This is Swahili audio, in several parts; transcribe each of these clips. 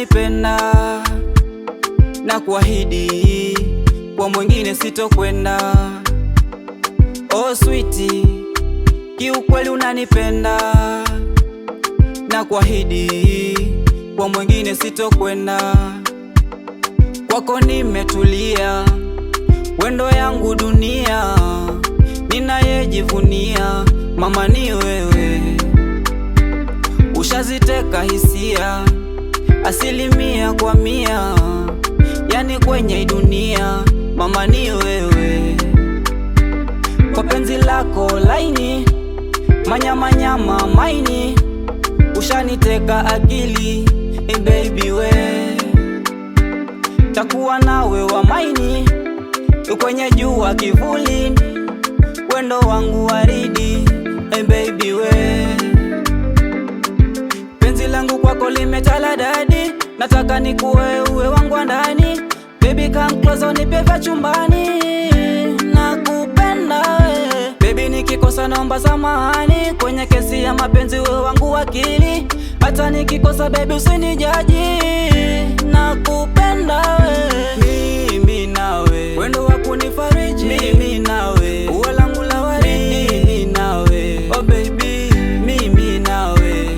unanipenda na kuahidi kwa mwingine sitokwenda. Oh sweetie, kiukweli unanipenda na kuahidi kwa mwingine sitokwenda. Kwako nimetulia, wendo yangu dunia, ninayejivunia mama ni wewe. Ushaziteka hisia 100%, yani kwenye dunia mama ni wewe. Kwa penzi lako laini, manyamanyama maini, ushaniteka akili baby we. Takuwa nawe wa maini, kwenye jua kivuli, wendo wangu waridi baby we. Penzi langu kwako limetala dadi, nataka nikuwe uwe wangu ndani. Baby come close, unipe vya chumbani, nakupenda we. Baby nikikosa naomba samahani, kwenye kesi ya mapenzi wewe wangu wakili. Hata nikikosa baby usinijaji, nakupenda we. Mimi nawe, wendo wa kunifariji. Mimi nawe, ua langu la waridi. Mimi nawe, oh baby. Mimi nawe,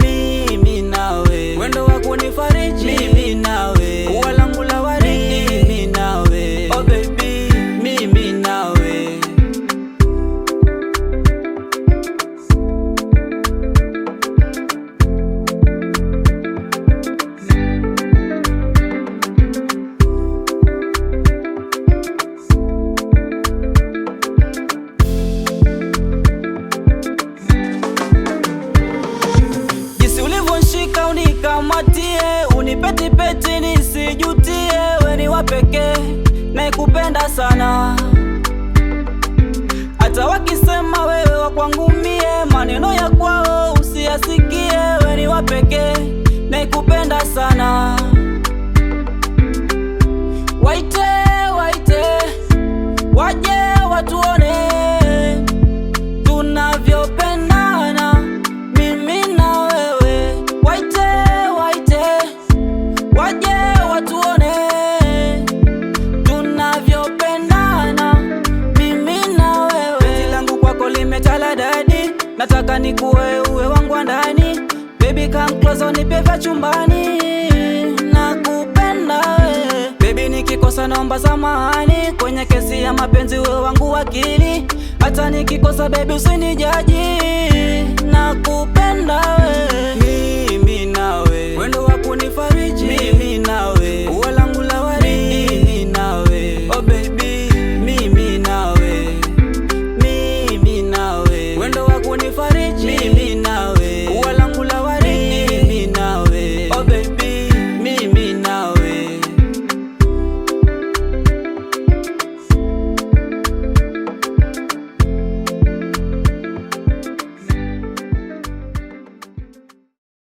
mimi nawe, wendo wa kunifariji. Mimi nawe, ua langu la waridi. Mimi nawe, oh baby. Mimi nawe. Unikamatie, unipetipeti nisijutie, we ni wa pekee naikupenda sana. Hata wakisema wewe wa kwangu mie, maneno ya kwao usiyasikie, we ni wa pekee naikupenda sana. Waite, waite, waje watuone tunavyopendana mimi na wewe. Waite, waite, waje watuone tunavyopendana mimi na wewe. Penzi langu kwako limetala dadi, nataka nikuwe uwe wangu ndani. Baby come close, unipe vya chumbani, nakupenda we. Baby nikikosa naomba samahani, kwenye kesi ya mapenzi wewe wangu wakili. Hata nikikosa baby usinijaji, nakupenda we. Mimi nawe, wendo wa kunifariji. Mimi nawe.